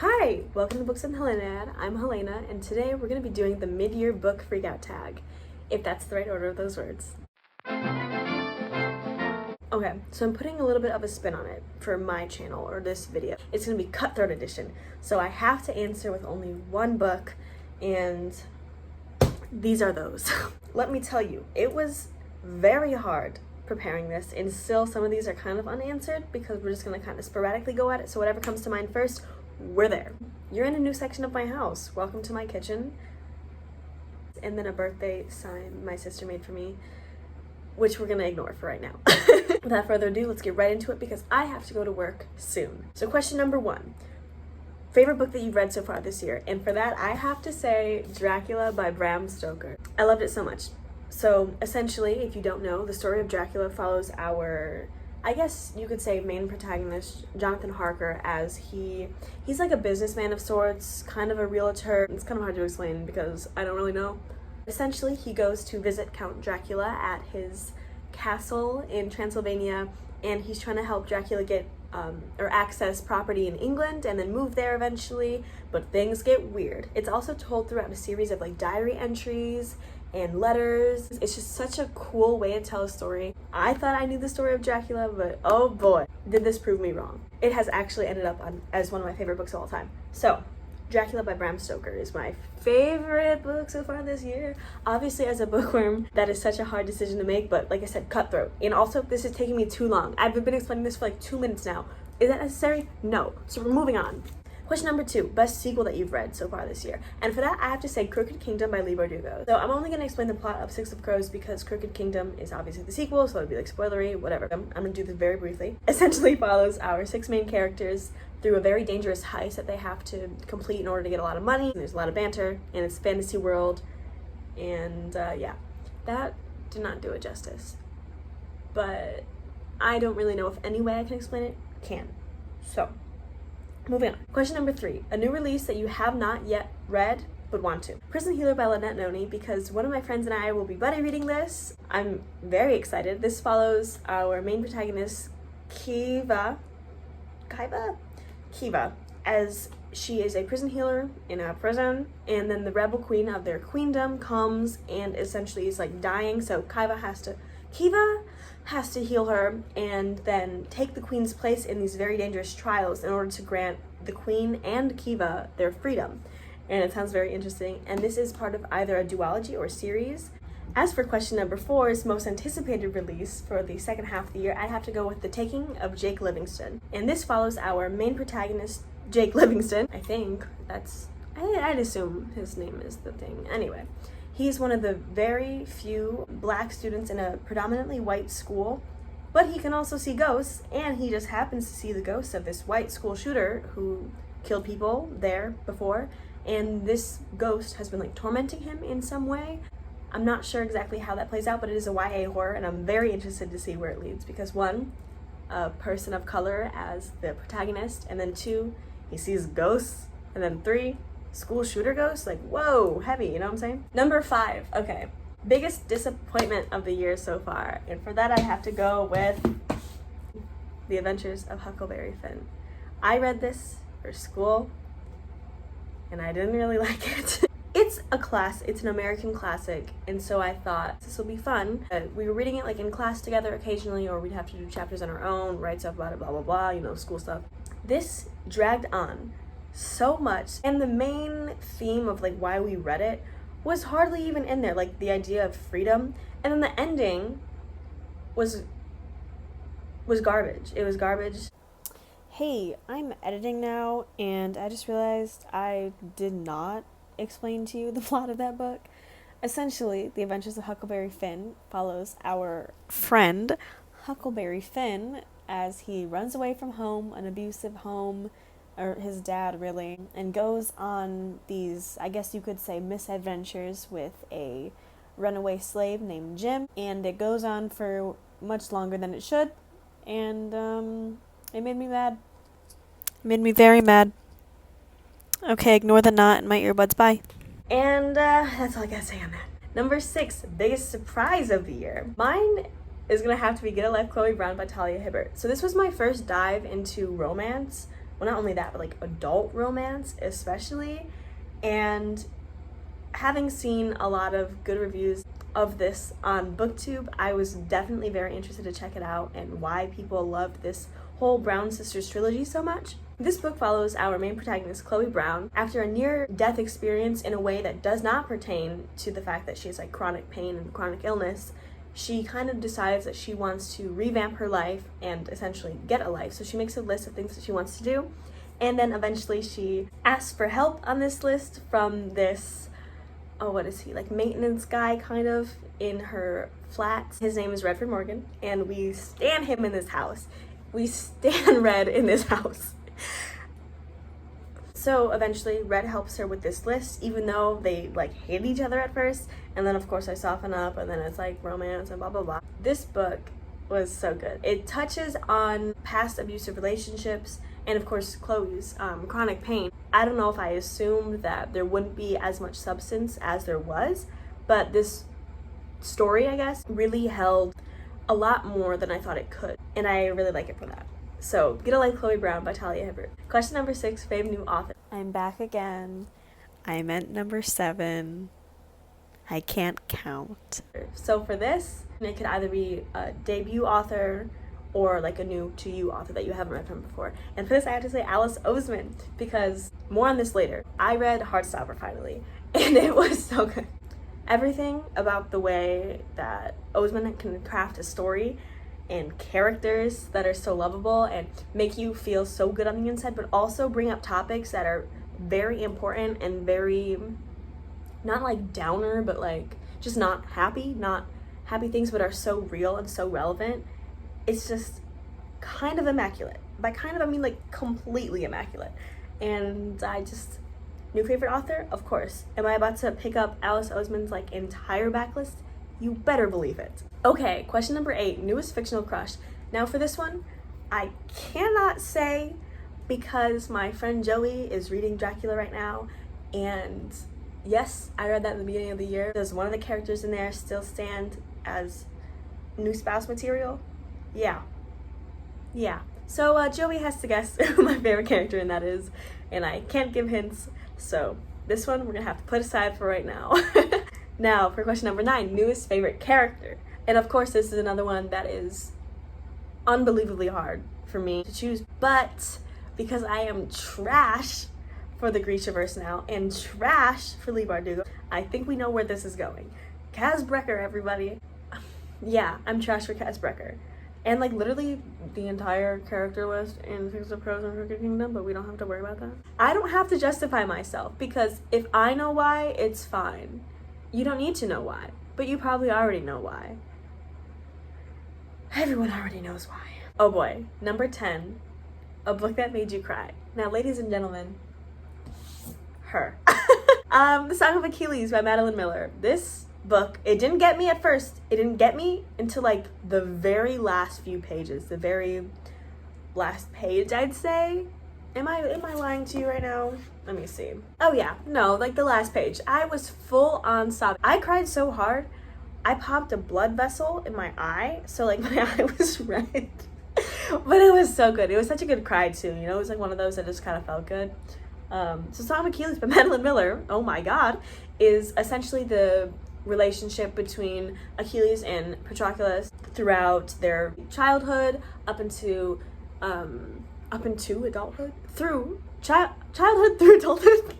Hi, welcome to Books and Helena. I'm Helena, and today we're going to be doing the mid-year book freakout tag, if that's the right order of those words. Okay, so I'm putting a little bit of a spin on it for my channel, or this video. It's going to be Cutthroat edition, so I have to answer with only one book, and these are those. Let me tell you, it was very hard preparing this, and still some of these are kind of unanswered because we're just going to kind of sporadically go at it, so whatever comes to mind first, we're there. You're in a new section of my house. Welcome to my kitchen. And then a birthday sign my sister made for me, which we're gonna ignore for right now. Without further ado, let's get right into it because I have to go to work soon. So question number 1, favorite book that you've read so far this year? And for that, I have to say Dracula by Bram Stoker. I loved it so much. So essentially, if you don't know, the story of Dracula follows our, I guess you could say, main protagonist, Jonathan Harker, as he's like a businessman of sorts, kind of a realtor. It's kind of hard to explain because I don't really know. Essentially, he goes to visit Count Dracula at his castle in Transylvania, and he's trying to help Dracula get or access property in England and then move there eventually, but things get weird. It's also told throughout a series of like diary entries and letters. It's just such a cool way to tell a story. I thought I knew the story of Dracula, but oh boy, did this prove me wrong. It has actually ended up as one of my favorite books of all time. So, Dracula by Bram Stoker is my favorite book so far this year. Obviously, as a bookworm, that is such a hard decision to make, but like I said, Cutthroat. And also, this is taking me too long. I've been explaining this for like 2 minutes now. Is that necessary? No. So we're moving on. Question number 2, best sequel that you've read so far this year. And for that, I have to say Crooked Kingdom by Leigh Bardugo. So I'm only going to explain the plot of Six of Crows because Crooked Kingdom is obviously the sequel, so it'd be like spoilery, whatever. I'm going to do this very briefly. Essentially follows our 6 main characters through a very dangerous heist that they have to complete in order to get a lot of money. And there's a lot of banter, and it's a fantasy world. And yeah, that did not do it justice. But I don't really know if any way I can explain it can. So, moving on. Question number 3, a new release that you have not yet read but want to. Prison Healer by Lynette Noni, because one of my friends and I will be buddy reading this. I'm very excited. This follows our main protagonist, Kiva, as she is a prison healer in a prison, and then the rebel queen of their queendom comes and essentially is like dying, so Kiva has to heal her and then take the queen's place in these very dangerous trials in order to grant the queen and Kiva their freedom. And it sounds very interesting, and this is part of either a duology or series. As for question number 4's most anticipated release for the second half of the year, I'd have to go with The Taking of Jake Livingston. And this follows our main protagonist, Jake Livingston. I think I'd assume his name is the thing. Anyway, he's one of the very few black students in a predominantly white school, but he can also see ghosts, and he just happens to see the ghost of this white school shooter who killed people there before, and this ghost has been like tormenting him in some way. I'm not sure exactly how that plays out, but it is a YA horror, and I'm very interested to see where it leads because 1, a person of color as the protagonist, and then 2, he sees ghosts, and then 3, school shooter ghosts. Like, whoa, heavy, you know what I'm saying? Number 5, okay, biggest disappointment of the year so far, and for that I have to go with The Adventures of Huckleberry Finn. I read this for school, and I didn't really like it. It's an American classic, and so I thought this will be fun. We were reading it like in class together occasionally, or we'd have to do chapters on our own, write stuff about it, blah, blah, blah, you know, school stuff. This dragged on so much, and the main theme of like why we read it was hardly even in there, like the idea of freedom, and then the ending was garbage. It was garbage. Hey, I'm editing now, and I just realized I did not explain to you the plot of that book. Essentially, The Adventures of Huckleberry Finn follows our friend Huckleberry Finn as he runs away from home, an abusive home, or his dad really, and goes on these, I guess you could say, misadventures with a runaway slave named Jim, and it goes on for much longer than it should, and it made me mad. It made me very mad. Okay, ignore the knot in my earbuds, bye. And that's all I gotta say on that. Number 6, biggest surprise of the year. Mine is gonna have to be Get a Life, Chloe Brown by Talia Hibbert. So this was my first dive into romance well, not only that, but like adult romance especially. And having seen a lot of good reviews of this on booktube, I was definitely very interested to check it out and why people loved this whole Brown Sisters trilogy so much. This book follows our main protagonist, Chloe Brown, after a near-death experience in a way that does not pertain to the fact that she has like chronic pain and chronic illness. She kind of decides that she wants to revamp her life and essentially get a life. So she makes a list of things that she wants to do, and then eventually she asks for help on this list from this, oh, what is he, like maintenance guy kind of in her flat. His name is Redford Morgan, and we stan him in this house. We stan Red in this house. So eventually Red helps her with this list, even though they like hate each other at first, and then of course I soften up, and then it's like romance and blah blah blah. This book was so good. It touches on past abusive relationships and of course Chloe's chronic pain. I don't know if I assumed that there wouldn't be as much substance as there was, but this story, I guess, really held a lot more than I thought it could, and I really like it for that. So, Get a Life, Chloe Brown by Talia Hibbert. Question number 6, fave new author. I'm back again. I meant number 7. I can't count. So for this, it could either be a debut author or like a new to you author that you haven't read from before. And for this, I have to say Alice Oseman, because more on this later. I read Heartstopper finally, and it was so good. Everything about the way that Oseman can craft a story and characters that are so lovable and make you feel so good on the inside, but also bring up topics that are very important and very, not like downer, but like just not happy things, but are so real and so relevant. It's just kind of immaculate. By kind of, I mean like completely immaculate. And I just, new favorite author, of course. Am I about to pick up Alice Oseman's like entire backlist? You better believe it. Okay, question number 8, newest fictional crush. Now for this one, I cannot say because my friend Joey is reading Dracula right now, and yes, I read that at the beginning of the year. Does one of the characters in there still stand as new spouse material? Yeah. So Joey has to guess who my favorite character in that is, and I can't give hints, so this one we're gonna have to put aside for right now. Now, for question number 9, newest favorite character. And of course, this is another one that is unbelievably hard for me to choose, but because I am trash for the Grishaverse now and trash for Leigh Bardugo, I think we know where this is going. Kaz Brekker, everybody. Yeah, I'm trash for Kaz Brekker. And like literally the entire character list in Six of Crows and Crooked Kingdom, but we don't have to worry about that. I don't have to justify myself, because if I know why, it's fine. You don't need to know why, but you probably already know why. Everyone already knows why. Oh boy, number 10, a book that made you cry. Now, ladies and gentlemen, her. The Song of Achilles by Madeline Miller. This book, it didn't get me at first. It didn't get me until like the very last few pages, the very last page, I'd say. Am I lying to you right now? Let me see. Oh yeah, no, like the last page. I was full on sobbing. I cried so hard, I popped a blood vessel in my eye, so like my eye was red. But it was so good. It was such a good cry too, you know? It was like one of those that just kind of felt good. So Song of Achilles by Madeline Miller, oh my god, is essentially the relationship between Achilles and Patroclus throughout their childhood up into adulthood, through childhood through adulthood,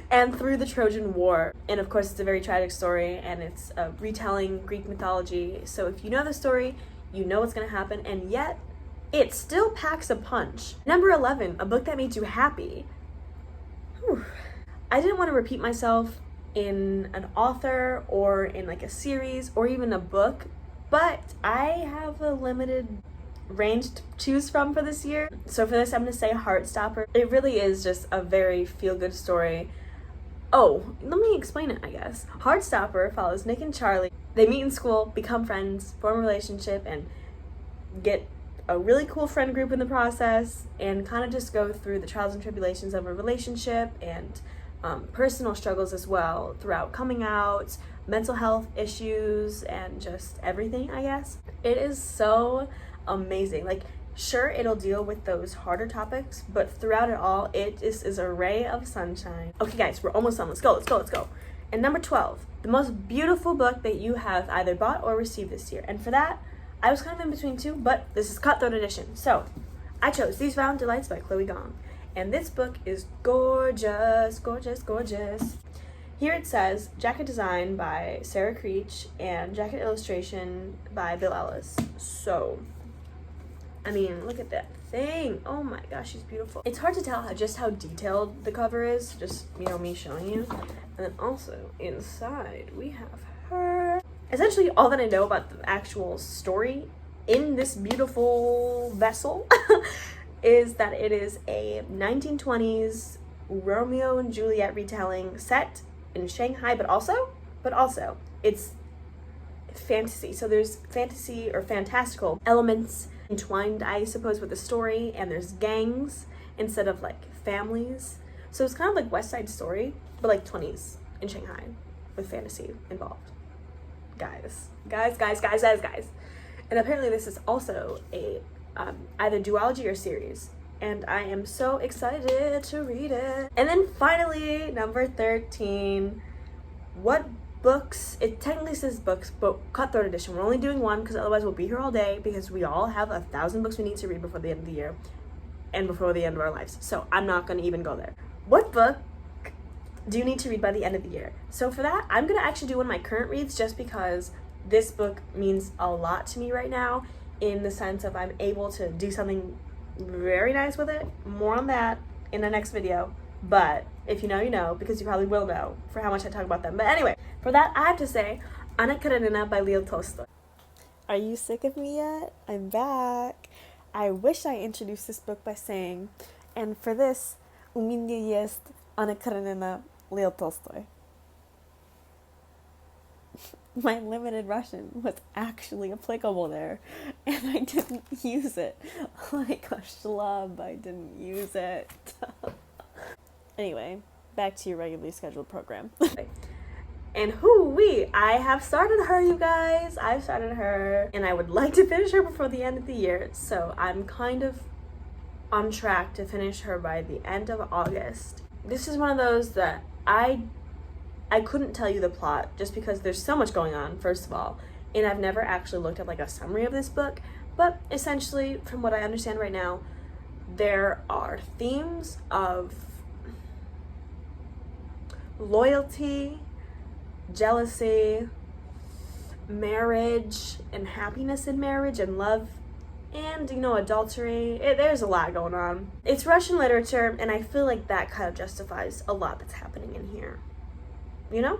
and through the Trojan War. And of course, it's a very tragic story, and it's retelling Greek mythology. So if you know the story, you know what's going to happen, and yet it still packs a punch. Number 11, a book that made you happy. Whew. I didn't want to repeat myself in an author or in like a series or even a book, but I have a limited range to choose from for this year. So for this, I'm going to say Heartstopper. It really is just a very feel-good story. Oh, let me explain it, I guess. Heartstopper follows Nick and Charlie. They meet in school, become friends, form a relationship, and get a really cool friend group in the process, and kind of just go through the trials and tribulations of a relationship and personal struggles as well throughout coming out, mental health issues, and just everything, I guess. It is so amazing. Like, Sure, it'll deal with those harder topics, but throughout it all, it is a ray of sunshine. Okay guys, we're almost done. Let's go, let's go, let's go. And number 12, the most beautiful book that you have either bought or received this year. And for that, I was kind of in between two, but this is Cutthroat edition. So, I chose These Round Delights by Chloe Gong. And this book is gorgeous, gorgeous, gorgeous. Here it says, jacket design by Sarah Creech and jacket illustration by Bill Ellis. So, I mean, look at that thing. Oh my gosh, she's beautiful. It's hard to tell how detailed the cover is, just, you know, me showing you. And then also, inside, we have her. Essentially, all that I know about the actual story in this beautiful vessel is that it is a 1920s Romeo and Juliet retelling set in Shanghai, but also, it's fantasy. So there's fantasy or fantastical elements entwined, I suppose, with the story, and there's gangs instead of like families. So it's kind of like West Side Story, but like 20s in Shanghai with fantasy involved. Guys. And apparently this is also a either duology or series, and I am so excited to read it. And then finally, number 13, what books, it technically says books, but Cutthroat edition. We're only doing one because otherwise we'll be here all day, because we all have 1,000 books we need to read before the end of the year and before the end of our lives. So I'm not going to even go there. What book do you need to read by the end of the year? So for that, I'm going to actually do one of my current reads, just because this book means a lot to me right now, in the sense of I'm able to do something very nice with it. More on that in the next video. But if you know, you know, because you probably will know for how much I talk about them. But anyway, for that, I have to say Anna Karenina by Leo Tolstoy. Are you sick of me yet? I'm back. I wish I introduced this book by saying, and for this, у меня есть Anna Karenina, Leo Tolstoy. My limited Russian was actually applicable there, and I didn't use it. Like a schlub, I didn't use it. Anyway, back to your regularly scheduled program. And hoo-wee, I have started her, you guys. I've started her, and I would like to finish her before the end of the year. So I'm kind of on track to finish her by the end of August. This is one of those that I couldn't tell you the plot, just because there's so much going on, first of all, and I've never actually looked at like a summary of this book. But essentially, from what I understand right now, there are themes of loyalty, jealousy, marriage, and happiness in marriage, and love, and, you know, adultery. There's a lot going on. It's Russian literature, and I feel like that kind of justifies a lot that's happening in here. You know?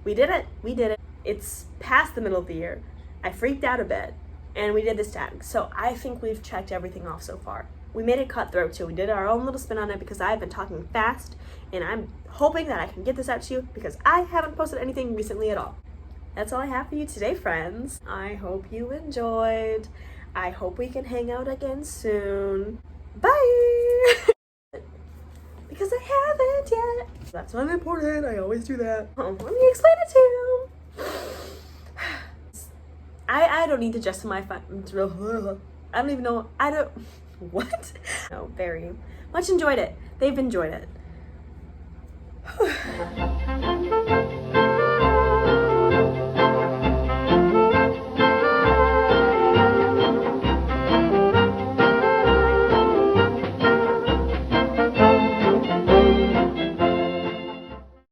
We did it. We did it. It's past the middle of the year. I freaked out a bit, and we did this tag. So I think we've checked everything off so far. We made it Cutthroat too. We did our own little spin on it because I've been talking fast, and I'm hoping that I can get this out to you because I haven't posted anything recently at all. That's all I have for you today, friends. I hope you enjoyed. I hope we can hang out again soon. Bye! Because I haven't yet. That's not important. I always do that. Let me explain it to you. I don't need to justify my it's real. I don't even know. I don't. What? No, very much enjoyed it. They've enjoyed it.